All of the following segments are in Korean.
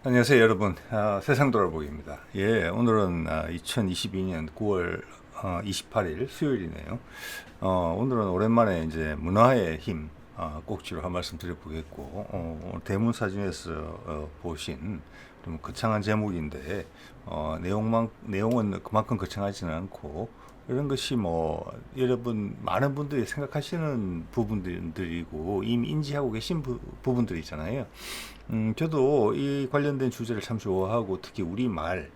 안녕하세요 여러분. 세상 돌아보기입니다. 오늘은 2022년 9월 28일 수요일이네요. 오늘은 오랜만에 이제 문화의 힘 꼭지로 한 말씀 드려보겠고, 오늘 대문사진에서 보신 좀 거창한 제목인데, 내용은 그만큼 거창하지는 않고, 이런 것이 뭐 여러분 많은 분들이 생각하시는 부분들이고 이미 인지하고 계신 부분들이 있잖아요. 저도 이 관련된 주제를 참 좋아하고, 특히 우리말은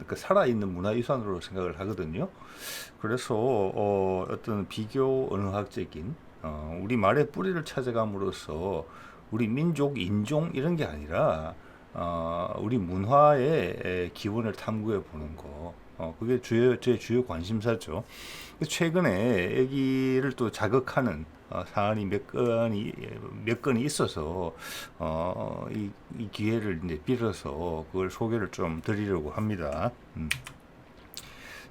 그 살아있는 문화유산으로 생각을 하거든요. 그래서 어떤 비교 언어학적인 우리말의 뿌리를 찾아감으로써 우리 민족, 인종 이런 게 아니라 우리 문화의 기원을 탐구해 보는 거. 그게 제 주요 관심사죠. 최근에 여기를 또 자극하는 사안이 몇 건이 있어서 이 기회를 이제 빌어서 그걸 소개를 좀 드리려고 합니다.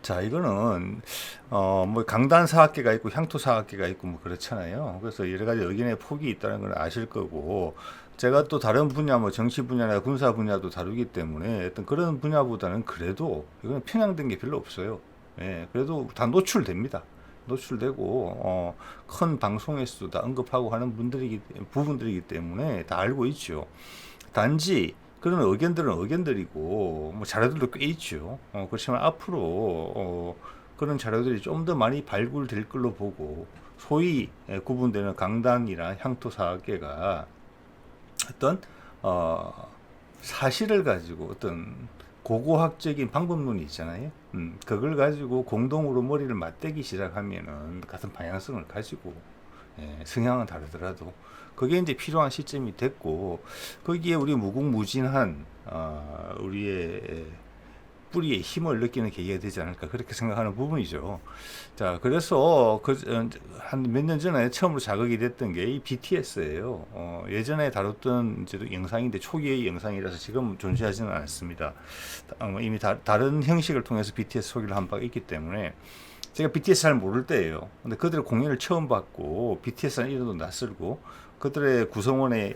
자, 이거는 뭐 강단사학계가 있고 향토사학계가 있고 뭐 그렇잖아요. 그래서 여러 가지 의견의 폭이 있다는 걸 아실 거고, 제가 또 다른 분야, 뭐 정치 분야나 군사 분야도 다루기 때문에 어떤 그런 분야보다는 그래도 이거는 편향된 게 별로 없어요. 그래도 다 노출됩니다. 노출되고 큰 방송에서도 다 언급하고 하는 부분들이기 때문에 다 알고 있죠. 단지 그런 의견들은 의견들이고 뭐 자료들도 꽤 있죠. 그렇지만 앞으로 그런 자료들이 좀 더 많이 발굴될 걸로 보고, 소위 구분되는 강단이나 향토사학계가 어떤 사실을 가지고 어떤 고고학적인 방법론이 있잖아요. 그걸 가지고 공동으로 머리를 맞대기 시작하면은 같은 방향성을 가지고, 성향은 다르더라도 그게 이제 필요한 시점이 됐고, 거기에 우리 무궁무진한 우리의 뿌리의 힘을 느끼는 계기가 되지 않을까, 그렇게 생각하는 부분이죠. 자, 그래서 한 몇 년 전에 처음으로 자극이 됐던 게 이 BTS예요. 예전에 다뤘던 이제 영상인데 초기의 영상이라서 지금 존재하지는 않습니다. 이미 다른 형식을 통해서 BTS 소개를 한 바가 있기 때문에 제가 BTS 잘 모를 때예요. 근데 그들의 공연을 처음 봤고 BTS라는 이름도 낯설고 그들의 구성원의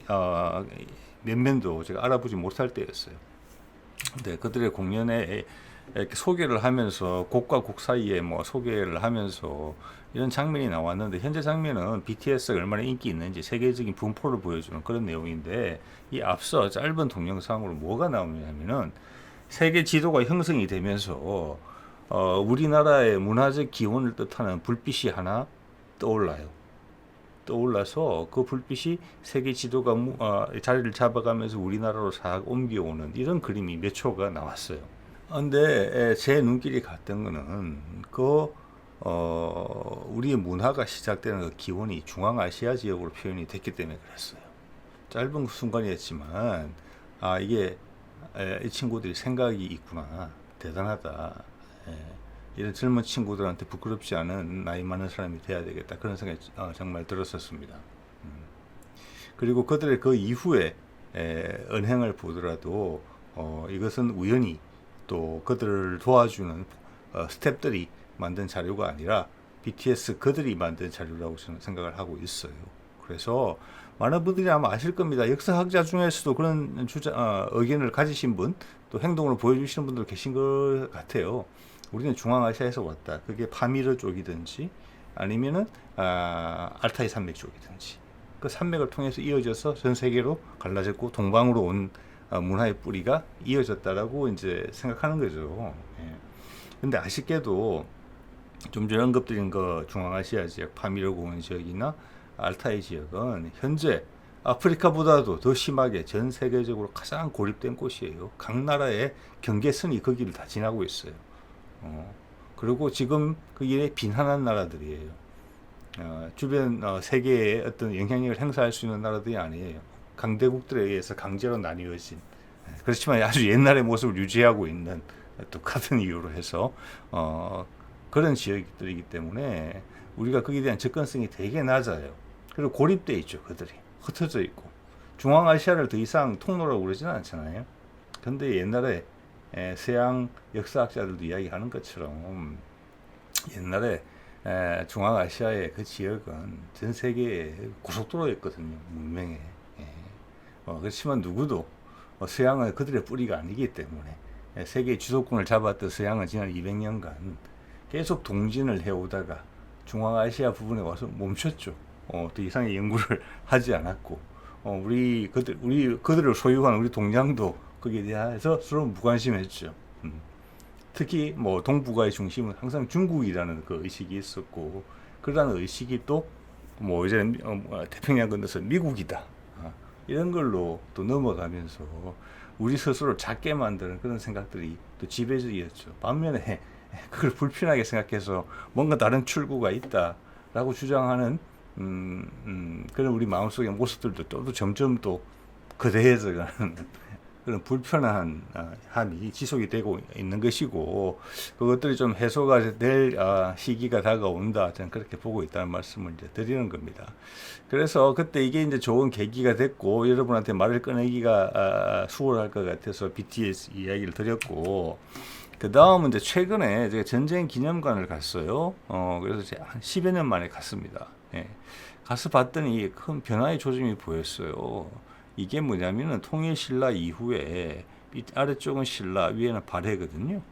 면면도 제가 알아보지 못할 때였어요. 네, 그들의 공연에 이렇게 소개를 하면서 곡과 곡 사이에 뭐 소개를 하면서 이런 장면이 나왔는데, 현재 장면은 BTS가 얼마나 인기 있는지 세계적인 분포를 보여주는 그런 내용인데, 이 앞서 짧은 동영상으로 뭐가 나오냐면은 세계 지도가 형성이 되면서 우리나라의 문화적 기원을 뜻하는 불빛이 하나 떠올라요. 떠올라서 그 불빛이 세계 지도가 자리를 잡아가면서 우리나라로 싹 옮겨오는 이런 그림이 몇 초가 나왔어요. 근데 제 눈길이 갔던 거는 우리의 문화가 시작되는 그 기원이 중앙아시아 지역으로 표현이 됐기 때문에 그랬어요. 짧은 순간이었지만 이게 이 친구들이 생각이 있구나, 대단하다. 에, 이런 젊은 친구들한테 부끄럽지 않은 나이 많은 사람이 돼야 되겠다, 그런 생각이 정말 들었었습니다. 그리고 그들의 그 이후에 언행을 보더라도 이것은 우연히 또 그들을 도와주는 스탭들이 만든 자료가 아니라 BTS 그들이 만든 자료라고 저는 생각을 하고 있어요. 그래서 많은 분들이 아마 아실 겁니다. 역사학자 중에서도 그런 의견을 가지신 분, 또 행동으로 보여주시는 분들 계신 것 같아요. 우리는 중앙아시아에서 왔다. 그게 파미르 쪽이든지 아니면은 알타이 산맥 쪽이든지 그 산맥을 통해서 이어져서 전 세계로 갈라졌고 동방으로 온 문화의 뿌리가 이어졌다라고 이제 생각하는 거죠. 예. 근데 아쉽게도 좀 전에 언급드린 그 중앙아시아 지역, 파미르 공원 지역이나 알타이 지역은 현재 아프리카보다도 더 심하게 전 세계적으로 가장 고립된 곳이에요. 각 나라의 경계선이 거기를 다 지나고 있어요. 그리고 지금 그게 빈한한 나라들이에요. 주변 세계에 어떤 영향력을 행사할 수 있는 나라들이 아니에요. 강대국들에 의해서 강제로 나뉘어진, 그렇지만 아주 옛날의 모습을 유지하고 있는, 똑같은 이유로 해서 그런 지역들이기 때문에 우리가 거기에 대한 접근성이 되게 낮아요. 그리고 고립돼 있죠. 그들이 흩어져 있고, 중앙아시아를 더 이상 통로라고 그러지는 않잖아요. 근데 옛날에 서양 역사학자들도 이야기하는 것처럼 옛날에 중앙아시아의 그 지역은 전 세계의 고속도로였거든요. 문명에. 그렇지만 누구도 서양은 그들의 뿌리가 아니기 때문에 세계의 주도권을 잡았던 서양은 지난 200년간 계속 동진을 해오다가 중앙아시아 부분에 와서 멈췄죠. 더 이상의 연구를 하지 않았고, 그들을 소유한 우리 동양도 거기에 대해서 서로 무관심했죠. 특히 뭐 동북아의 중심은 항상 중국이라는 그 의식이 있었고, 그러한 의식이 또 뭐 이제 태평양 건너서 미국이다, 이런 걸로 또 넘어가면서 우리 스스로 작게 만드는 그런 생각들이 또 지배적이었죠. 반면에 그걸 불편하게 생각해서 뭔가 다른 출구가 있다라고 주장하는 그런 우리 마음속의 모습들도 또 점점 또 거대해져 가는 그런 불편한 함이 지속이 되고 있는 것이고, 그것들이 좀 해소가 될 시기가 다가온다, 저는 그렇게 보고 있다는 말씀을 이제 드리는 겁니다. 그래서 그때 이게 이제 좋은 계기가 됐고, 여러분한테 말을 꺼내기가 수월할 것 같아서 BTS 이야기를 드렸고, 그 다음은 이제 최근에 제가 전쟁 기념관을 갔어요. 그래서 제가 한 10여 년 만에 갔습니다. 예. 가서 봤더니 큰 변화의 조짐이 보였어요. 이게 뭐냐면은 통일 신라 이후에 아래쪽은 신라, 위에는 발해거든요.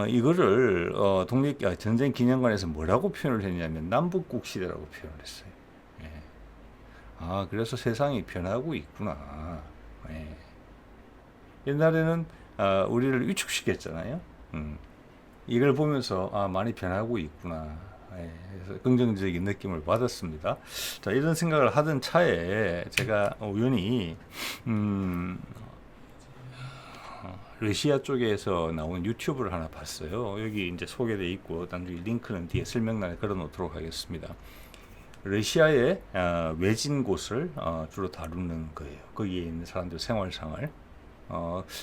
이거를 전쟁 기념관에서 뭐라고 표현을 했냐면 남북국 시대라고 표현을 했어요. 예. 그래서 세상이 변하고 있구나. 예. 옛날에는 우리를 위축시켰잖아요. 이걸 보면서 많이 변하고 있구나. 그래서 긍정적인 느낌을 받았습니다. 자, 이런 생각을 하던 차에 제가 우연히 러시아 쪽에서 나온 유튜브를 하나 봤어요. 여기 이제 소개되어 있고, 나중에 링크는 뒤에 설명란에 걸어 놓도록 하겠습니다. 러시아의 외진 곳을 주로 다루는 거예요. 거기에 있는 사람들 생활상을.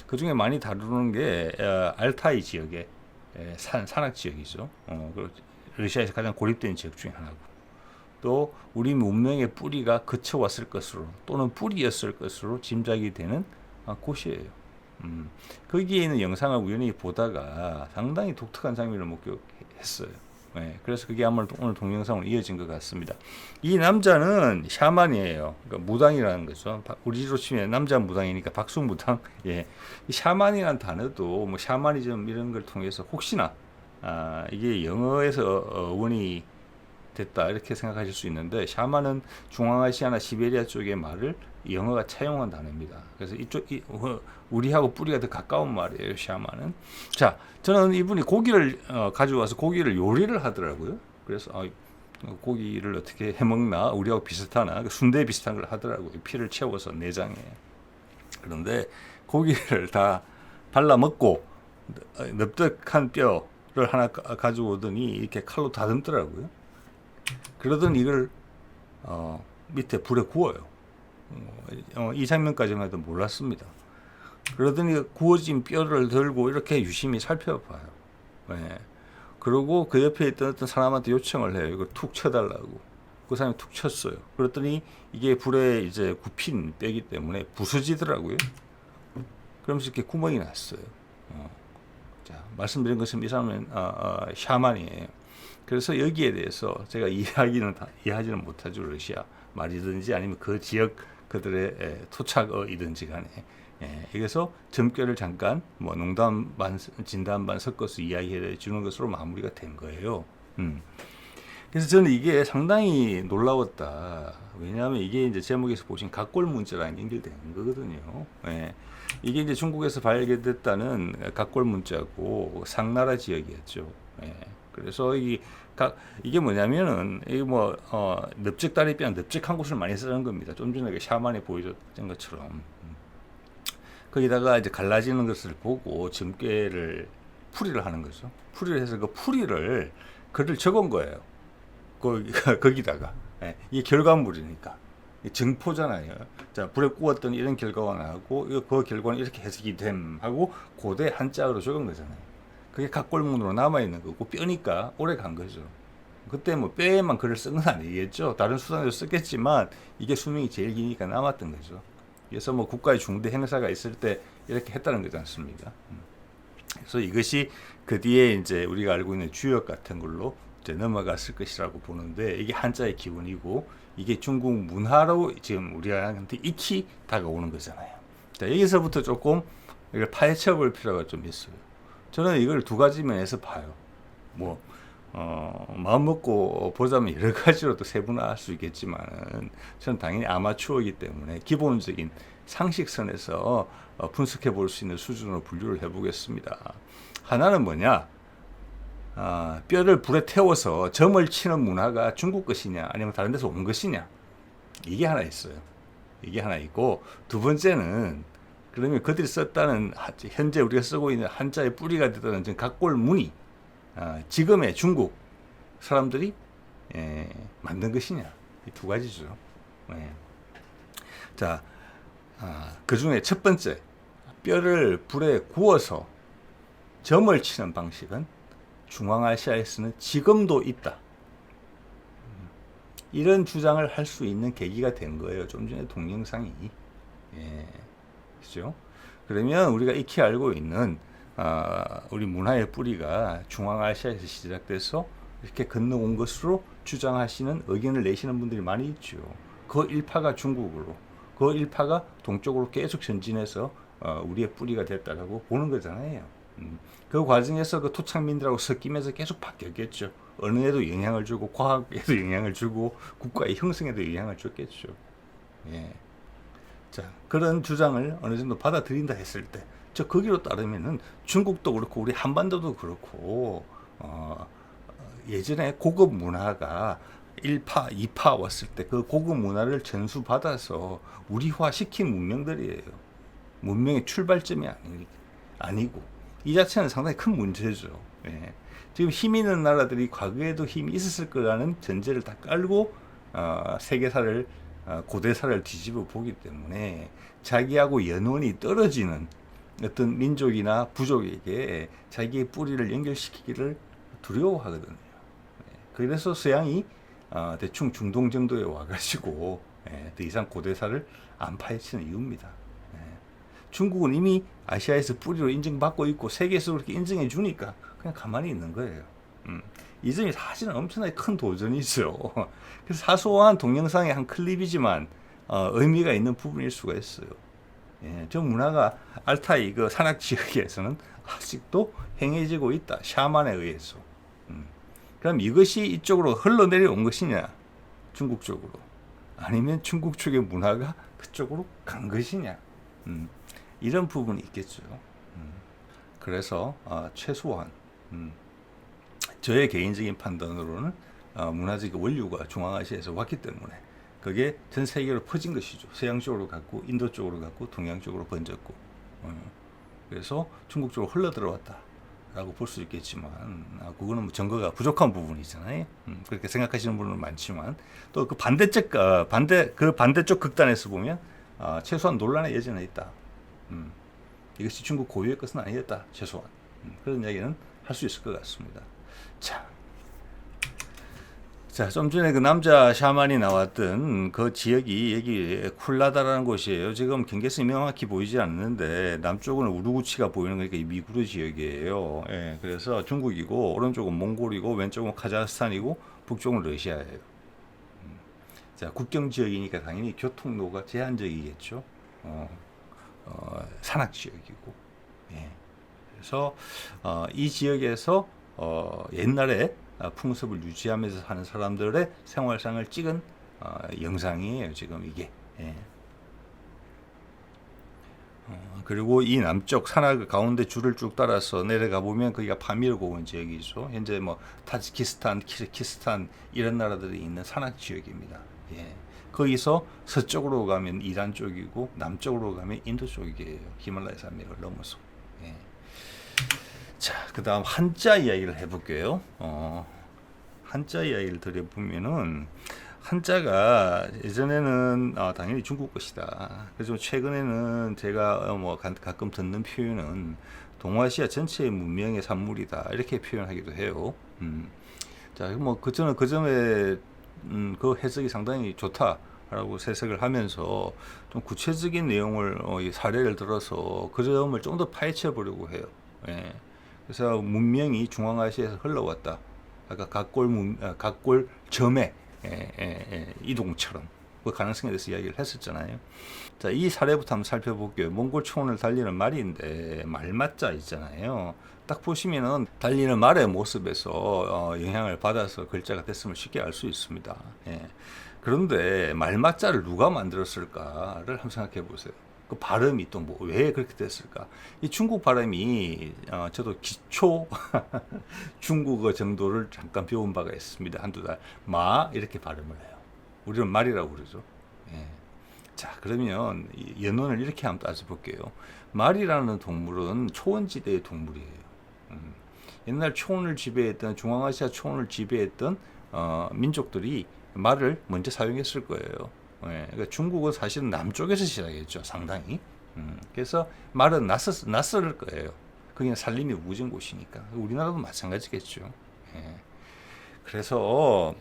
그 중에 많이 다루는 게 알타이 지역의 산악 지역이죠. 러시아에서 가장 고립된 지역 중에 하나고, 또 우리 문명의 뿌리가 그쳐왔을 것으로 또는 뿌리였을 것으로 짐작이 되는 곳이에요. 거기에 있는 영상을 우연히 보다가 상당히 독특한 장면을 목격했어요. 네, 그래서 그게 아마 오늘 동영상으로 이어진 것 같습니다. 이 남자는 샤만이에요. 그러니까 무당이라는 거죠. 우리로 치면 남자 무당이니까 박수 무당. 예, 이 샤만이라는 단어도 뭐 샤머니즘 이런 걸 통해서 혹시나 이게 영어에서 원이 됐다 이렇게 생각하실 수 있는데, 샤만은 중앙아시아나 시베리아 쪽의 말을 영어가 차용한 단어입니다. 그래서 우리하고 뿌리가 더 가까운 말이에요, 샤만은. 자, 저는 이분이 고기를 가져와서 고기를 요리를 하더라고요. 그래서 고기를 어떻게 해먹나, 우리하고 비슷하나, 순대 비슷한 걸 하더라고요. 피를 채워서 내장에. 그런데 고기를 다 발라 먹고 넓적한 뼈를 하나 가지고 오더니 이렇게 칼로 다듬더라고요. 그러더니 이걸 밑에 불에 구워요. 이 장면까지만 해도 몰랐습니다. 그러더니 구워진 뼈를 들고 이렇게 유심히 살펴봐요. 네. 그리고 그 옆에 있던 어떤 사람한테 요청을 해요. 이걸 툭 쳐달라고. 그 사람이 툭 쳤어요. 그랬더니 이게 불에 이제 굽힌 뼈이기 때문에 부서지더라고요. 그러면서 이렇게 구멍이 났어요. 자, 말씀드린 것은 이 사람은 샤만이에요. 그래서 여기에 대해서 제가 이해하지는 못하죠. 러시아 말이든지 아니면 그 지역 그들의 토착어이든지 간에. 여기서 점괘를 잠깐 뭐 농담 반 진담 반 섞어서 이야기해 주는 것으로 마무리가 된 거예요. 그래서 저는 이게 상당히 놀라웠다. 왜냐하면 이게 이제 제목에서 보신 각골 문자랑 연결되는 거거든요. 이게 이제 중국에서 발견됐다는 각골 문자고 상나라 지역이었죠. 그래서 이게 뭐냐면은 이게 뭐 넓적다리뼈 넓적한 곳을 많이 쓰는 겁니다. 좀 전에 샤만이 보여줬던 것처럼. 거기다가 이제 갈라지는 것을 보고 점괘를 풀이를 하는 거죠. 풀이를 해서 그 풀이를 글을 적은 거예요. 거기다가 이게 결과물이니까 정포잖아요. 자, 불에 구웠더니 이런 결과가 나고 그 결과는 이렇게 해석이 됨 하고 고대 한자어로 적은 거잖아요. 그게 각골문으로 남아있는 거고 뼈니까 오래 간 거죠. 그때 뭐 뼈에만 글을 쓴 건 아니겠죠. 다른 수단으로 썼겠지만 이게 수명이 제일 기니까 남았던 거죠. 그래서 뭐 국가의 중대 행사가 있을 때 이렇게 했다는 거지 않습니까? 그래서 이것이 그 뒤에 이제 우리가 알고 있는 주역 같은 걸로 이제 넘어갔을 것이라고 보는데 이게 한자의 기원이고 이게 중국 문화로 지금 우리한테 익히 다가오는 거잖아요. 자, 여기서부터 조금 이걸 파헤쳐 볼 필요가 좀 있어요. 저는 이걸 두 가지 면에서 봐요. 뭐 마음 먹고 보자면 여러 가지로도 세분화할 수 있겠지만 저는 당연히 아마추어이기 때문에 기본적인 상식선에서 분석해 볼 수 있는 수준으로 분류를 해보겠습니다. 하나는 뭐냐? 뼈를 불에 태워서 점을 치는 문화가 중국 것이냐 아니면 다른 데서 온 것이냐, 이게 하나 있어요. 이게 하나 있고, 두 번째는 그러면 그들이 썼다는 현재 우리가 쓰고 있는 한자의 뿌리가 되다는 각골문이 지금의 중국 사람들이 만든 것이냐, 이 두 가지죠. 자, 그 중에 첫 번째, 뼈를 불에 구워서 점을 치는 방식은 중앙아시아에서는 지금도 있다. 이런 주장을 할 수 있는 계기가 된 거예요. 좀 전에 동영상이. 그죠? 그러면 우리가 익히 알고 있는 우리 문화의 뿌리가 중앙아시아에서 시작돼서 이렇게 건너온 것으로 주장하시는 의견을 내시는 분들이 많이 있죠. 그 일파가 중국으로, 그 일파가 동쪽으로 계속 전진해서 우리의 뿌리가 됐다라고 보는 거잖아요. 그 과정에서 그 토착민들하고 섞이면서 계속 바뀌었겠죠. 어느 애도 영향을 주고, 과학에도 영향을 주고, 국가의 형성에도 영향을 줬겠죠. 자, 그런 주장을 어느 정도 받아들인다 했을 때, 거기로 따르면은 중국도 그렇고 우리 한반도도 그렇고 예전에 고급 문화가 1파, 2파 왔을 때 그 고급 문화를 전수받아서 우리화시킨 문명들이에요. 문명의 출발점이 아니고 이 자체는 상당히 큰 문제죠. 지금 힘 있는 나라들이 과거에도 힘이 있었을 거라는 전제를 다 깔고 세계사를, 고대사를 뒤집어 보기 때문에 자기하고 연원이 떨어지는 어떤 민족이나 부족에게 자기의 뿌리를 연결시키기를 두려워하거든요. 그래서 서양이 대충 중동 정도에 와가지고 더 이상 고대사를 안 파헤치는 이유입니다. 중국은 이미 아시아에서 뿌리로 인정받고 있고 세계에서 그렇게 인정해 주니까 그냥 가만히 있는 거예요. 이 점이 사실은 엄청나게 큰 도전이죠. 그래서 사소한 동영상의 한 클립이지만 의미가 있는 부분일 수가 있어요. 저 문화가 알타이 그 산악 지역에서는 아직도 행해지고 있다. 샤만에 의해서. 그럼 이것이 이쪽으로 흘러내려온 것이냐? 중국 쪽으로. 아니면 중국 쪽의 문화가 그쪽으로 간 것이냐? 이런 부분이 있겠죠. 그래서 최소한 저의 개인적인 판단으로는 문화적 원류가 중앙아시아에서 왔기 때문에 그게 전 세계로 퍼진 것이죠. 서양 쪽으로 갔고 인도 쪽으로 갔고 동양 쪽으로 번졌고 그래서 중국 쪽으로 흘러 들어왔다라고 볼 수 있겠지만 그거는 뭐 증거가 부족한 부분이잖아요. 그렇게 생각하시는 분은 많지만 또 그 반대쪽 극단에서 보면 최소한 논란의 여지는 있다. 이것이 중국 고유의 것은 아니었다. 최소한 그런 이야기는 할 수 있을 것 같습니다. 자, 좀 전에 그 남자 샤만이 나왔던 그 지역이 여기 쿨라다라는 곳이에요. 지금 경계선이 명확히 보이지 않는데 남쪽은 우루구치가 보이는 거니까 이 미구르 지역이에요. 그래서 중국이고 오른쪽은 몽골이고 왼쪽은 카자흐스탄이고 북쪽은 러시아예요. 자, 국경 지역이니까 당연히 교통로가 제한적이겠죠. 산악 지역이고. 그래서 이 지역에서 옛날에 풍습을 유지하면서 사는 사람들의 생활상을 찍은 영상이에요. 지금 이게. 그리고 이 남쪽 산악 가운데 줄을 쭉 따라서 내려가 보면 거기가 파미르 고원 지역이죠. 현재 뭐 타지키스탄, 키르기스탄 이런 나라들이 있는 산악 지역입니다. 거기서 서쪽으로 가면 이란 쪽이고 남쪽으로 가면 인도 쪽이에요. 히말라야 산맥을 넘어서. 자, 그 다음 한자 이야기를 해볼게요. 한자 이야기를 드려보면은 한자가 예전에는 당연히 중국 것이다. 그래서 최근에는 제가 가끔 듣는 표현은 동아시아 전체의 문명의 산물이다 이렇게 표현하기도 해요. 자, 뭐 저는 그 점에 그 해석이 상당히 좋다라고 해석을 하면서 좀 구체적인 내용을 사례를 들어서 그 점을 좀 더 파헤쳐 보려고 해요. 그래서 문명이 중앙아시아에서 흘러왔다. 아까 각골 점의 이동처럼 그 가능성에 대해서 이야기를 했었잖아요. 자, 이 사례부터 한번 살펴볼게요. 몽골 초원을 달리는 말인데 말맞자 있잖아요. 딱 보시면은 달리는 말의 모습에서 영향을 받아서 글자가 됐음을 쉽게 알 수 있습니다. 예. 그런데 말맞자를 누가 만들었을까를 한번 생각해 보세요. 그 발음이 또 뭐 왜 그렇게 됐을까? 이 중국 발음이 저도 기초 중국어 정도를 잠깐 배운 바가 있습니다. 한두 달. 마 이렇게 발음을 해요. 우리는 말이라고 그러죠. 예. 자, 그러면 연원을 이렇게 한번 따져볼게요. 말이라는 동물은 초원지대의 동물이에요. 옛날 초원을 지배했던 중앙아시아 초원을 지배했던 민족들이 말을 먼저 사용했을 거예요. 예, 그러니까 중국은 사실은 남쪽에서 시작했죠, 상당히. 그래서 말은 낯설 거예요. 그게 살림이 우거진 곳이니까. 우리나라도 마찬가지겠죠. 예. 그래서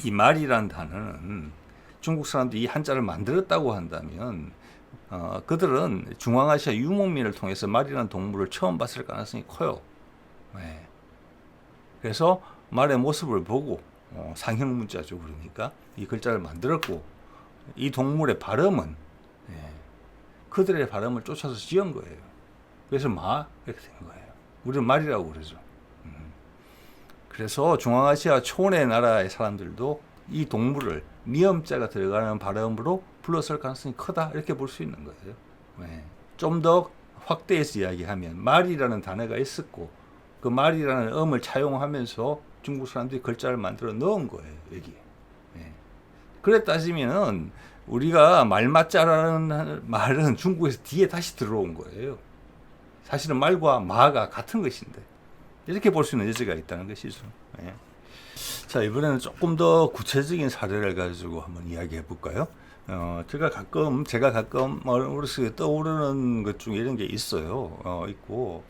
이 말이란 단어는 중국 사람들이 이 한자를 만들었다고 한다면 그들은 중앙아시아 유목민을 통해서 말이라는 동물을 처음 봤을 가능성이 커요. 예. 그래서 말의 모습을 보고 상형 문자죠. 그러니까 이 글자를 만들었고 이 동물의 발음은 그들의 발음을 쫓아서 지은 거예요. 그래서 마 이렇게 된 거예요. 우리는 말이라고 그러죠. 그래서 중앙아시아 초원의 나라의 사람들도 이 동물을 미음자가 들어가는 발음으로 불렀을 가능성이 크다 이렇게 볼 수 있는 거예요. 좀 더 확대해서 이야기하면 말이라는 단어가 있었고 그 말이라는 음을 차용하면서 중국 사람들이 글자를 만들어 넣은 거예요. 여기에. 그래 따지면은 우리가 말맞자라는 말은 중국에서 뒤에 다시 들어온 거예요. 사실은 말과 마가 같은 것인데 이렇게 볼 수 있는 여지가 있다는 것이죠. 예. 자, 이번에는 조금 더 구체적인 사례를 가지고 한번 이야기해 볼까요? 제가 가끔 머릿속에 떠오르는 것 중에 이런 게 있어요. 있고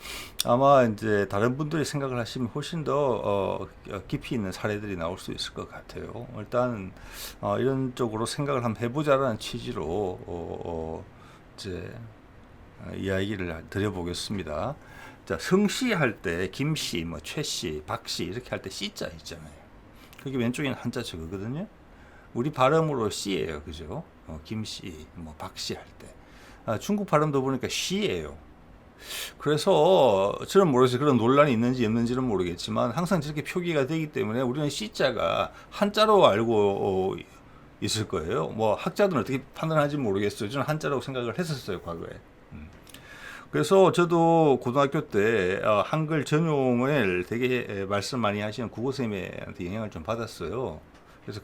아마 이제 다른 분들이 생각을 하시면 훨씬 더 깊이 있는 사례들이 나올 수 있을 것 같아요. 일단 이런 쪽으로 생각을 한번 해보자라는 취지로 이제 이야기를 드려보겠습니다. 자, 성씨 할 때 김씨, 뭐 최씨, 박씨 이렇게 할 때 씨자 있잖아요. 그게 왼쪽에는 한자 적거든요. 우리 발음으로 씨예요, 그죠? 김씨, 뭐 박씨 할 때. 중국 발음도 보니까 씨예요. 그래서 저는 모르겠어요. 그런 논란이 있는지 없는지는 모르겠지만 항상 저렇게 표기가 되기 때문에 우리는 씨자가 한자로 알고 있을 거예요. 뭐 학자들은 어떻게 판단하는지 모르겠어요. 저는 한자라고 생각을 했었어요, 과거에. 그래서 저도 고등학교 때 한글 전용을 되게 말씀 많이 하시는 국어선생님한테 영향을 좀 받았어요. 그래서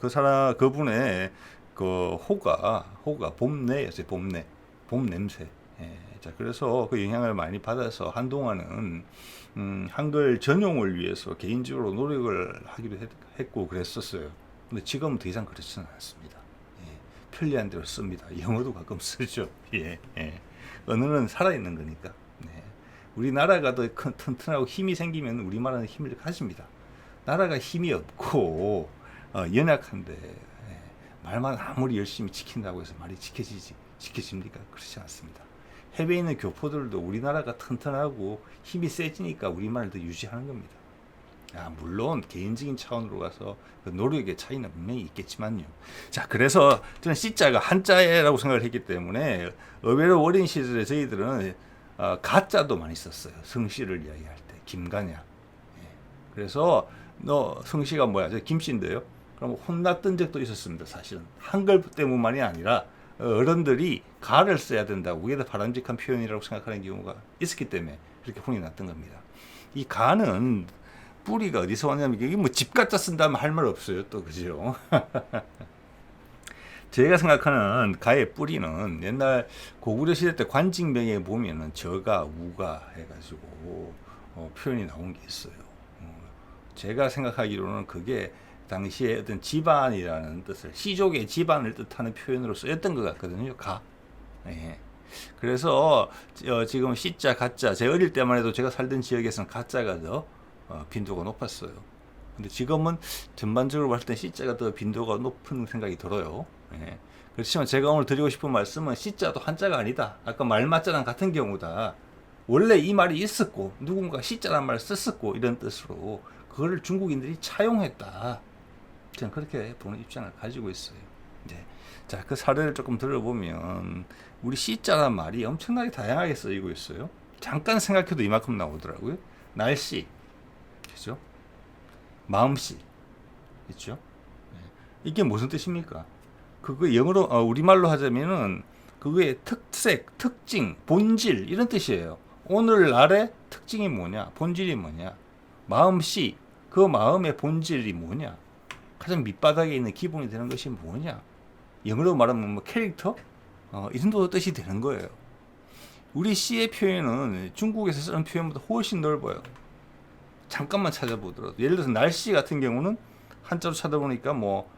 그분의 그 호가 봄내였어요. 봄 냄새. 예. 자, 그래서 그 영향을 많이 받아서 한동안은 한글 전용을 위해서 개인적으로 노력을 하기도 했고 그랬었어요. 근데 지금은 더 이상 그렇지는 않습니다. 예. 편리한 대로 씁니다. 영어도 가끔 쓰죠. 예. 예. 언어는 살아있는 거니까. 네. 우리나라가 더 튼튼하고 힘이 생기면 우리말은 힘을 가집니다. 나라가 힘이 없고 연약한데 말만 아무리 열심히 지킨다고 해서 말이 지켜집니까? 그렇지 않습니다. 해외에 있는 교포들도 우리나라가 튼튼하고 힘이 세지니까 우리말을 더 유지하는 겁니다. 물론 개인적인 차원으로 가서 그 노력의 차이는 분명히 있겠지만요. 자, 그래서 저는 씨자가 한자라고 생각을 했기 때문에 의외로 어린 시절에 저희들은 가자도 많이 썼어요. 성씨를 이야기할 때 김가냐. 예. 그래서 너 성씨가 뭐야? 저 김씨인데요. 그럼 혼났던 적도 있었습니다. 사실은 한글 때문만이 아니라 어른들이 가를 써야 된다고 그게 더 바람직한 표현이라고 생각하는 경우가 있었기 때문에 그렇게 혼이 났던 겁니다. 이 가는 뿌리가 어디서 왔냐면 이게 뭐 집가짜 쓴다면 할 말 없어요. 또 그죠? 제가 생각하는 가의 뿌리는 옛날 고구려 시대 때 관직명에 보면은 저가 우가 해가지고 표현이 나온 게 있어요. 제가 생각하기로는 그게 당시에 어떤 집안이라는 뜻을 시족의 집안을 뜻하는 표현으로 쓰였던 것 같거든요. 가. 예. 그래서 지금 시자 가자 제 어릴 때만 해도 제가 살던 지역에서는 가자가 더 빈도가 높았어요. 근데 지금은 전반적으로 봤을 때 C자가 더 빈도가 높은 생각이 들어요. 예. 그렇지만 제가 오늘 드리고 싶은 말씀은 C자도 한자가 아니다. 아까 말맞자랑 같은 경우다. 원래 이 말이 있었고 누군가 C자란 말을 썼었고 이런 뜻으로 그거를 중국인들이 차용했다. 저는 그렇게 보는 입장을 가지고 있어요. 네. 자, 그 사례를 조금 들어보면 우리 C자란 말이 엄청나게 다양하게 쓰이고 있어요. 잠깐 생각해도 이만큼 나오더라고요. 날씨, 그죠? 마음씨, 있죠? 네. 이게 무슨 뜻입니까? 그거 영어로 우리말로 하자면은 그거의 특색, 특징, 본질 이런 뜻이에요. 오늘날의 특징이 뭐냐, 본질이 뭐냐, 마음씨, 그 마음의 본질이 뭐냐, 가장 밑바닥에 있는 기본이 되는 것이 뭐냐. 영어로 말하면 뭐 캐릭터, 이 정도 뜻이 되는 거예요. 우리 C의 표현은 중국에서 쓰는 표현보다 훨씬 넓어요. 잠깐만 찾아보더라도 예를 들어서 날씨 같은 경우는 한자로 찾아보니까 뭐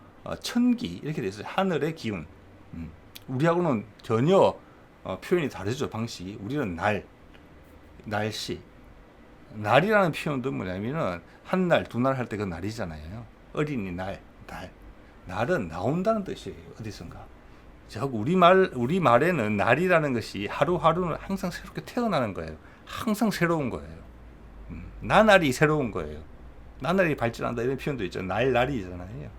천기 이렇게 돼 있어요. 하늘의 기운. 우리하고는 전혀 표현이 다르죠. 방식이. 우리는 날씨. 날이라는 표현도 뭐냐면은 한 날, 두 날 할 때 그 날이잖아요. 어린이날, 날은 나온다는 뜻이에요. 어디선가. 우리 말에는 날이라는 것이 하루하루는 항상 새롭게 태어나는 거예요. 항상 새로운 거예요. 나날이 새로운 거예요. 나날이 발전한다 이런 표현도 있죠. 날이잖아요.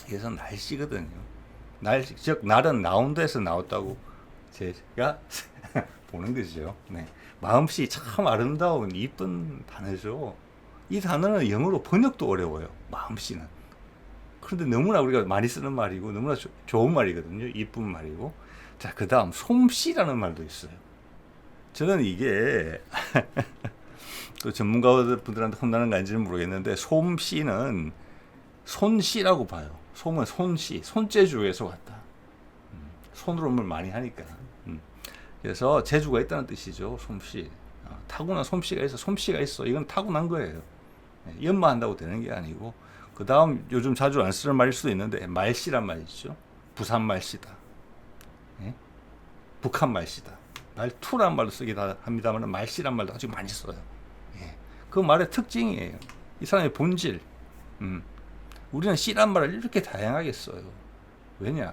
그래서 날씨거든요. 즉 날은 나온다에서 나왔다고 제가 보는 거죠. 네. 마음씨 참 아름다운 이쁜 단어죠. 이 단어는 영어로 번역도 어려워요. 마음씨는. 그런데 너무나 우리가 많이 쓰는 말이고 너무나 좋은 말이거든요. 이쁜 말이고. 자, 그 다음 솜씨라는 말도 있어요. 저는 이게 또 전문가분들한테 혼나는 거 아닌지는 모르겠는데 솜씨는 손씨라고 봐요. 솜은 손씨, 손재주에서 왔다. 손으로 뭘 많이 하니까. 그래서 재주가 있다는 뜻이죠. 솜씨. 타고난 솜씨가 있어. 이건 타고난 거예요. 연마한다고 되는 게 아니고. 그 다음 요즘 자주 안 쓰는 말일 수도 있는데 말씨란 말이 있죠. 부산 말씨다. 예? 북한 말씨다. 말투란 말도 쓰긴 합니다만 말씨란 말도 아주 많이 써요. 예. 그 말의 특징이에요. 이 사람의 본질. 우리는 씨란 말을 이렇게 다양하게 써요. 왜냐?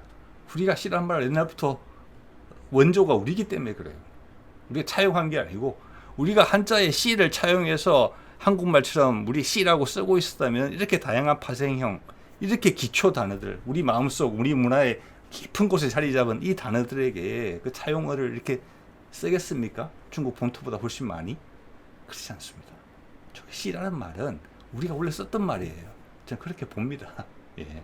우리가 씨란 말을 옛날부터 원조가 우리기 때문에 그래요. 우리가 차용한 게 아니고 우리가 한자의 씨를 차용해서 한국말처럼 우리 씨라고 쓰고 있었다면 이렇게 다양한 파생형, 이렇게 기초 단어들, 우리 마음속, 우리 문화의 깊은 곳에 자리 잡은 이 단어들에게 그 차용어를 이렇게 쓰겠습니까? 중국 본토보다 훨씬 많이? 그렇지 않습니다. 씨라는 말은 우리가 원래 썼던 말이에요. 저는 그렇게 봅니다. 예.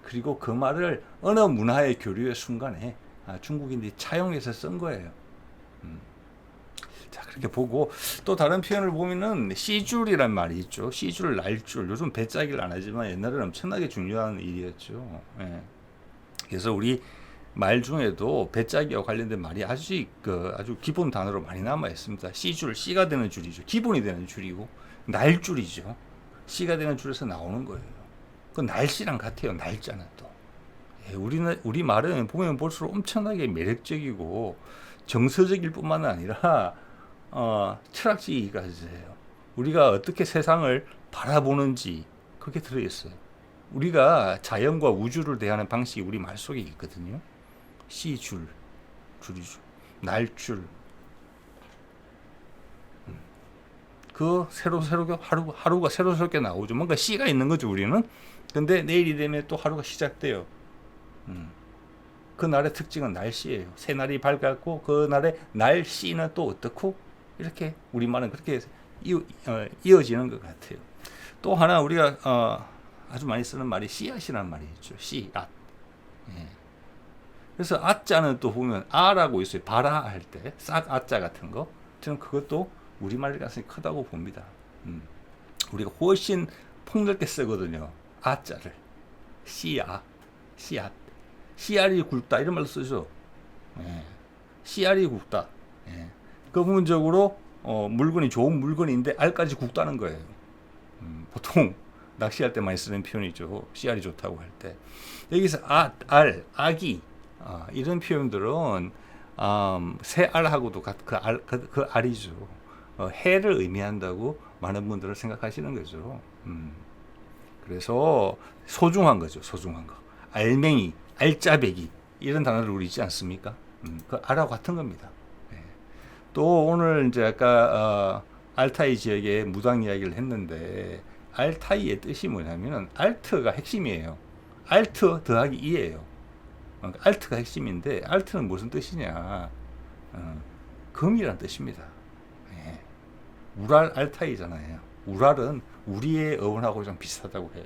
그리고 그 말을 어느 문화의 교류의 순간에 중국인들이 차용해서 쓴 거예요. 자, 그렇게 보고 또 다른 표현을 보면은 씨줄이란 말이 있죠. 씨줄, 날줄. 요즘 배짜기를 안 하지만 옛날에는 엄청나게 중요한 일이었죠. 예. 그래서 우리 말 중에도 배짜기와 관련된 말이 아주 기본 단어로 많이 남아 있습니다. 씨줄, 씨가 되는 줄이죠. 기본이 되는 줄이고 날줄이죠. 씨가 되는 줄에서 나오는 거예요. 그 날씨랑 같아요. 날짜는 또. 예, 우리 말은 보면 볼수록 엄청나게 매력적이고 정서적일 뿐만 아니라 철학적이기까지 해요. 우리가 어떻게 세상을 바라보는지 그게 들어있어요. 우리가 자연과 우주를 대하는 방식이 우리 말 속에 있거든요. 씨줄, 줄이죠. 날줄. 그 새롭게 하루가 새롭게 나오죠. 뭔가 씨가 있는 거죠, 우리는. 근데 내일이 되면 또 하루가 시작돼요. 그 날의 특징은 날씨예요. 새날이 밝았고 그 날의 날씨는 또 어떻고 이렇게 우리말은 그렇게 이어지는 것 같아요. 또 하나 우리가 아주 많이 쓰는 말이 씨앗이라는 말이 있죠. 씨앗. 예. 그래서 아자는 또 보면 아라고 있어요. 바라 할 때 싹 아자 같은 거. 저는 그것도 우리말 가능성이 크다고 봅니다. 우리가 훨씬 폭넓게 쓰거든요. 아자를. 씨앗. 씨알이 굵다 이런 말로 쓰죠. 예. 씨알이 굵다. 예. 그 부분적으로 물건이 좋은 물건인데 알까지 굵다는 거예요. 보통 낚시할 때 많이 쓰는 표현이죠. 씨알이 좋다고 할 때. 여기서 아기 이런 표현들은 새알하고도 그 알이죠. 해를 의미한다고 많은 분들은 생각하시는 거죠. 그래서 소중한 거죠. 소중한 거. 알맹이, 알짜배기 이런 단어를 우리 있지 않습니까? 그 알하고 같은 겁니다. 네. 또 오늘 이제 아까 알타이 지역의 무당 이야기를 했는데 알타이의 뜻이 뭐냐면은 알트가 핵심이에요. 알트 더하기 이예요. 알트가 핵심인데 알트는 무슨 뜻이냐? 금이란 뜻입니다. 예. 우랄 알타이잖아요. 우랄은 우리의 어원하고 좀 비슷하다고 해요.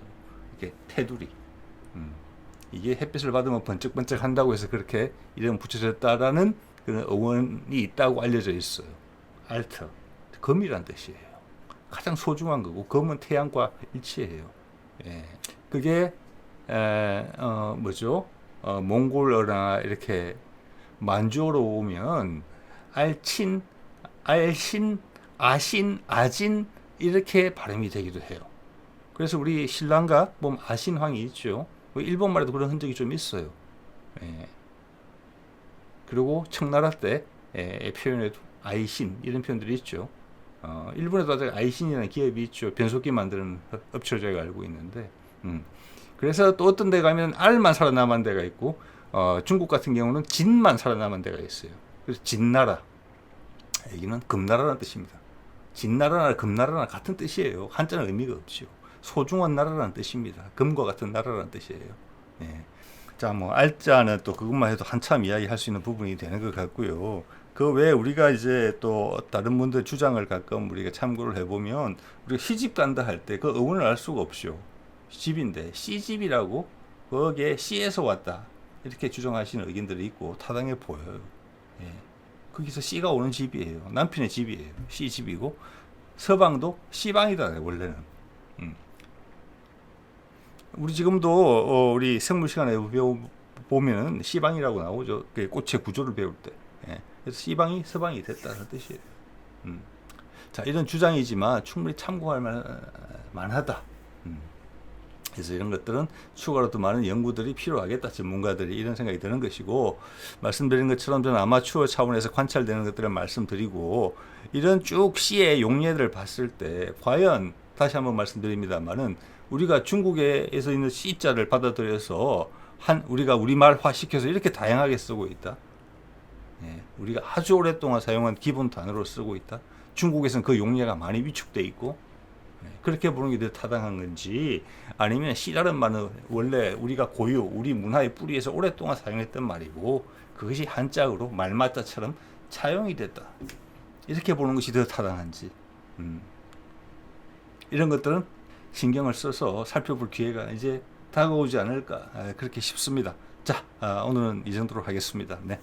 이게 테두리. 이게 햇빛을 받으면 번쩍번쩍 한다고 해서 그렇게 이름 붙여졌다라는 그런 어원이 있다고 알려져 있어요. 알트. 금이란 뜻이에요. 가장 소중한 거고 금은 태양과 일치해요. 예. 그게 뭐죠? 몽골어나 이렇게 만주어로 오면 알친, 알신, 아신, 아진 이렇게 발음이 되기도 해요. 그래서 우리 신라가 보면 아신황이 있죠. 일본 말에도 그런 흔적이 좀 있어요. 예. 그리고 청나라 때 표현에도 아이신 이런 표현들이 있죠. 일본에도 아직 아이신이라는 기업이 있죠. 변속기 만드는 업체로 제가 알고 있는데, 그래서 또 어떤 데 가면 알만 살아남은 데가 있고, 중국 같은 경우는 진만 살아남은 데가 있어요. 그래서 진나라, 여기는 금나라라는 뜻입니다. 진나라나 금나라나 같은 뜻이에요. 한자는 의미가 없죠. 소중한 나라라는 뜻입니다. 금과 같은 나라라는 뜻이에요. 예. 자, 뭐 알자는 또 그것만 해도 한참 이야기할 수 있는 부분이 되는 것 같고요. 그 외에 우리가 이제 또 다른 분들 주장을 가끔 우리가 참고를 해보면 우리가 시집 간다 할 때 그 어원을 알 수가 없죠. 집인데 시집이라고 거기에 씨에서 왔다 이렇게 주장하시는 의견들이 있고 타당해 보여요. 예. 거기서 씨가 오는 집이에요. 남편의 집이에요. 씨집이고 서방도 씨방이다 원래는. 우리 지금도 우리 생물 시간에 보면은 씨방이라고 나오죠. 꽃의 구조를 배울 때. 예. 그래서 씨방이 서방이 됐다는 뜻이에요. 자, 이런 주장이지만 충분히 참고할 만하다. 그래서 이런 것들은 추가로 더 많은 연구들이 필요하겠다. 전문가들이 이런 생각이 드는 것이고, 말씀드린 것처럼 저는 아마추어 차원에서 관찰되는 것들을 말씀드리고, 이런 쭉 씨의 용례들을 봤을 때 과연 다시 한번 말씀드립니다만은 우리가 중국에서 있는 씨자를 받아들여서 우리가 우리말화 시켜서 이렇게 다양하게 쓰고 있다. 예, 우리가 아주 오랫동안 사용한 기본 단어로 쓰고 있다. 중국에서는 그 용례가 많이 위축돼 있고, 그렇게 보는 게 더 타당한 건지, 아니면 씨라는 말은 원래 우리가 고유, 우리 문화의 뿌리에서 오랫동안 사용했던 말이고 그것이 한자어로 말맞자처럼 차용이 됐다. 이렇게 보는 것이 더 타당한지, 이런 것들은 신경을 써서 살펴볼 기회가 이제 다가오지 않을까 그렇게 싶습니다. 자, 오늘은 이 정도로 하겠습니다. 네.